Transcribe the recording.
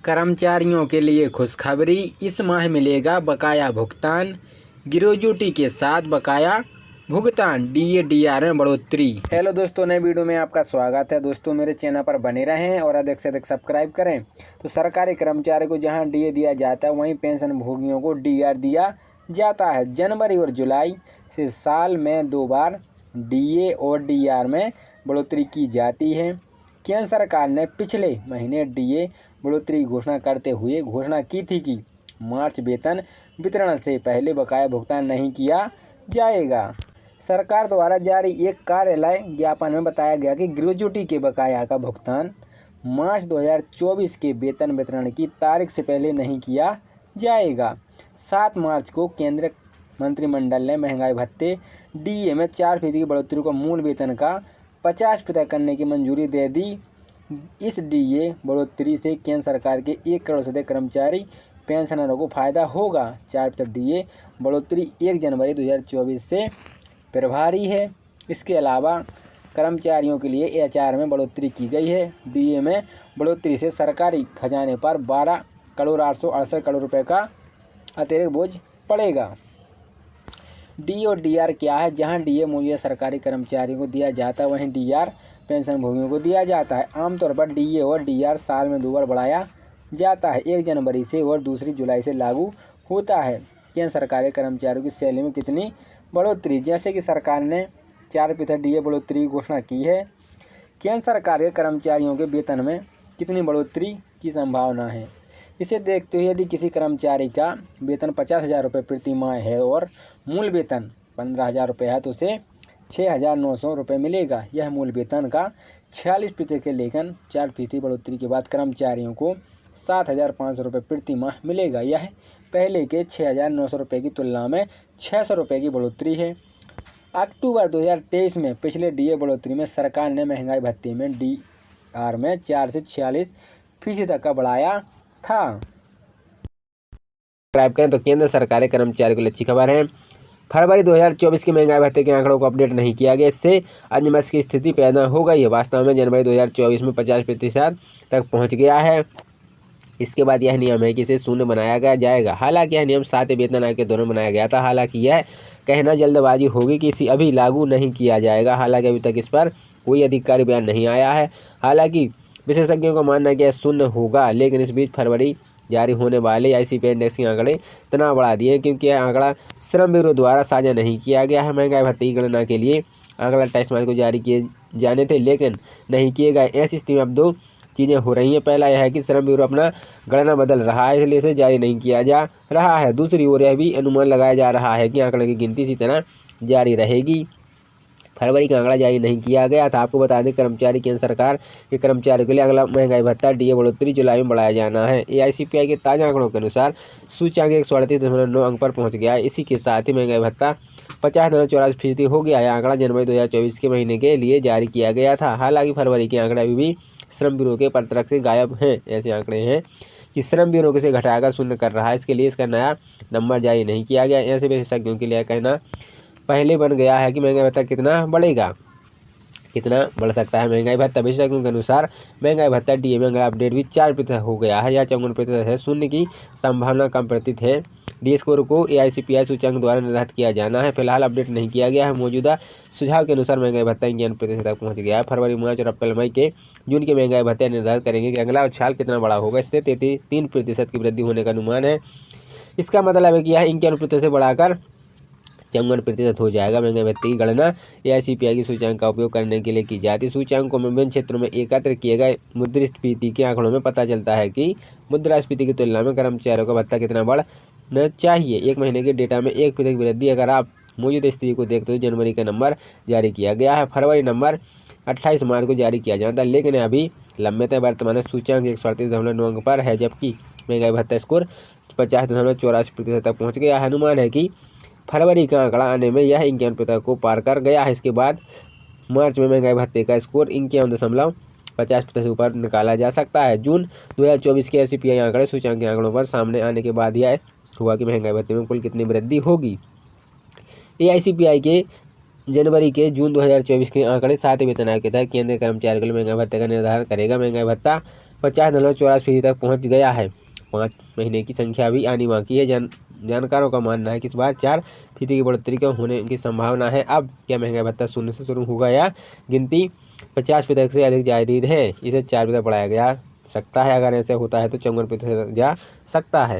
कर्मचारियों के लिए खुशखबरी, इस माह मिलेगा बकाया भुगतान। ग्रेजुटी के साथ बकाया भुगतान, डीए डीआर में बढ़ोतरी। हेलो दोस्तों, नए वीडियो में आपका स्वागत है। दोस्तों मेरे चैनल पर बने रहें और अधिक से अधिक सब्सक्राइब करें। तो सरकारी कर्मचारी को जहां डीए दिया जाता है वहीं पेंशन भोगियों को डीआर दिया जाता है। जनवरी और जुलाई से साल में 2 बार डीए और डीआर में बढ़ोतरी की जाती है। केंद्र सरकार ने पिछले महीने डीए बढ़ोतरी की घोषणा करते हुए घोषणा की थी कि मार्च वेतन वितरण से पहले बकाया भुगतान नहीं किया जाएगा। सरकार द्वारा जारी एक कार्यालय ज्ञापन में बताया गया कि ग्रेजुटी के बकाया का भुगतान मार्च 2024 के वेतन वितरण की तारीख से पहले नहीं किया जाएगा। 7 मार्च को केंद्रीय मंत्रिमंडल ने महंगाई भत्ते डीए में 4% की बढ़ोतरी को मूल वेतन का 50% करने की मंजूरी दे दी। इस डीए बढ़ोतरी से केंद्र सरकार के 1 करोड़ से अधिक कर्मचारी पेंशनरों को फायदा होगा। 4% डीए बढ़ोतरी 1 जनवरी 2024 से प्रभावी है। इसके अलावा कर्मचारियों के लिए एचआर में बढ़ोतरी की गई है। डीए में बढ़ोतरी से सरकारी खजाने पर 12 करोड़ 868 करोड़ रुपए का अतिरिक्त बोझ पड़ेगा। डी और डीआर क्या है? जहां डीए मौजूदा सरकारी कर्मचारियों को दिया जाता है वहीं डीआर पेंशन भोगियों को दिया जाता है। आमतौर पर डीए और डीआर साल में 2 बार बढ़ाया जाता है, 1 जनवरी से और 2 जुलाई से लागू होता है। केंद्र सरकारी कर्मचारियों की सैलरी में कितनी बढ़ोतरी? जैसे कि सरकार ने 4% डीए बढ़ोतरी की घोषणा की है। केंद्र सरकार के कर्मचारियों के वेतन में कितनी बढ़ोतरी की संभावना है? इसे देखते हुए यदि किसी कर्मचारी का वेतन 50,000 रुपये प्रति माह है और मूल वेतन 15,000 रुपये है तो उसे 6,900 रुपये मिलेगा। यह मूल वेतन का 46% के, लेकिन 4% बढ़ोतरी के बाद कर्मचारियों को 7,500 रुपये प्रति माह मिलेगा। यह पहले के 6,900 रुपये की तुलना में 600 रुपये की बढ़ोतरी है। अक्टूबर 2023 में पिछले डीए बढ़ोतरी में सरकार ने महंगाई भत्ते में डीआर में 4 से 46% तक का बढ़ाया था। सब्सक्राइब करें। तो केंद्र सरकारी कर्मचारियों के लिए अच्छी खबर है। फरवरी 2024 के महंगाई भत्ते के आंकड़ों को अपडेट नहीं किया गया, इससे अनियमित की स्थिति पैदा हो गई है। वास्तव में जनवरी 2024 में 50% तक पहुंच गया है। इसके बाद यह नियम है कि इसे शून्य बनाया जाएगा। हालांकि यह नियम 7 वेतन आयोग के दौरान बनाया गया था। हालांकि यह कहना जल्दबाजी होगी कि इसे अभी लागू नहीं किया जाएगा। हालांकि अभी तक इस पर कोई अधिकारी बयान नहीं आया है। हालांकि विशेषज्ञों का मानना है कि यह शून्य होगा, लेकिन इस बीच फरवरी जारी होने वाले आईसीपीआई इंडेक्स के आंकड़े तनाव बढ़ा दिए क्योंकि यह आंकड़ा श्रम ब्यूरो द्वारा साझा नहीं किया गया है। महंगाई भत्ते की गणना के लिए आंकड़ा 28 मार्च को जारी किए जाने थे, लेकिन नहीं किए गए। ऐसी स्थिति में अब 2 चीज़ें हो रही हैं। पहला यह है कि श्रम ब्यूरो अपना गणना बदल रहा है, इसलिए इसे जारी नहीं किया जा रहा है। दूसरी ओर यह भी अनुमान लगाया जा रहा है कि आंकड़े की गिनती इसी तरह जारी रहेगी। फरवरी का आंकड़ा जारी नहीं किया गया था। आपको बता दें कर्मचारी केंद्र सरकार के कर्मचारियों के लिए अगला महंगाई भत्ता डीए बढ़ोतरी जुलाई में बढ़ाया जाना है। एआईसीपीआई के ताज़ा आंकड़ों के अनुसार सूचकांक 138.9 अंक पर पहुंच गया है। इसी के साथ ही महंगाई भत्ता 50.84% हो गया है। आंकड़ा जनवरी 2024 के महीने के लिए जारी किया गया था। हालांकि फरवरी के आंकड़े अभी भी श्रम ब्यूरो के पत्रक से गायब हैं। ऐसे आंकड़े हैं कि श्रम ब्यूरो इसे घटाकर शून्य कर रहा है, इसके लिए इसका नया नंबर जारी नहीं किया गया। ऐसे विशेषज्ञों के लिए कहना पहले बन गया है कि महंगाई भत्ता कितना बढ़ेगा, कितना बढ़ सकता है महंगाई भत्ता। विशेषज्ञों के अनुसार महंगाई भत्ता डीए में अगला अपडेट भी 4% हो गया है या 54% है। शून्य की संभावना कम प्रतिशत है। डी स्कोर को एआईसीपीआई सूचकांक द्वारा निर्धारित किया जाना है। फिलहाल अपडेट नहीं किया गया है। मौजूदा सुझाव के अनुसार महंगाई भत्ता 51% तक पहुंच गया है। फरवरी, मार्च और अप्रैल, मई के जून के महंगाई भत्ते निर्धारित करेंगे कि अगला साल कितना बड़ा होगा। इससे 3% की वृद्धि होने का अनुमान है। इसका मतलब है कि यह 51% से बढ़ाकर 54% हो जाएगा। महंगाई भत्ते की गणना एआईसीपीआई की सूचकांक का उपयोग करने के लिए की जाती है। सूचकांकों में विभिन्न क्षेत्रों में एकत्र किए गए मुद्रास्फीति के आंकड़ों में पता चलता है कि मुद्रास्फीति की तुलना में कर्मचारियों का भत्ता कितना बढ़ना चाहिए। 1 महीने के डेटा में 1% की वृद्धि अगर आप मौजूदा स्थिति को देखते हो, जनवरी का नंबर जारी किया गया है। फरवरी नंबर 28 मार्च को जारी किया जाता है, लेकिन अभी लंबे तक वर्तमान में सूचकांक 138.9 अंक पर है, जबकि महंगाई भत्ता स्कोर 50.84% तक पहुँच गया है। अनुमान है कि फरवरी का आंकड़ा आने में यह 51% को पार कर गया है। इसके बाद मार्च में महंगाई भत्ते का स्कोर 51.50% से ऊपर निकाला जा सकता है। जून 2024 के एआईसीपीआई आंकड़े सूचकांक के आंकड़ों पर सामने आने के बाद यह हुआ कि महंगाई भत्ते में कुल कितनी वृद्धि होगी। एआईसीपीआई के जनवरी के जून 2024 के आंकड़े 7 वेतन आयोग के तहत केंद्रीय कर्मचारियों के लिए महंगाई भत्ते का निर्धारण करेगा। महंगाई भत्ता 50.84% तक पहुँच गया है। 5 महीने की संख्या भी आनी बाकी है। जानकारों का मानना है कि इस बार 4% की बढ़ोतरी का होने की संभावना है। अब क्या महंगाई भत्ता शून्य से शुरू होगा या गिनती 50% से अधिक जारी है? इसे 4% बढ़ाया जा सकता है। अगर ऐसे होता है तो 54% जा सकता है।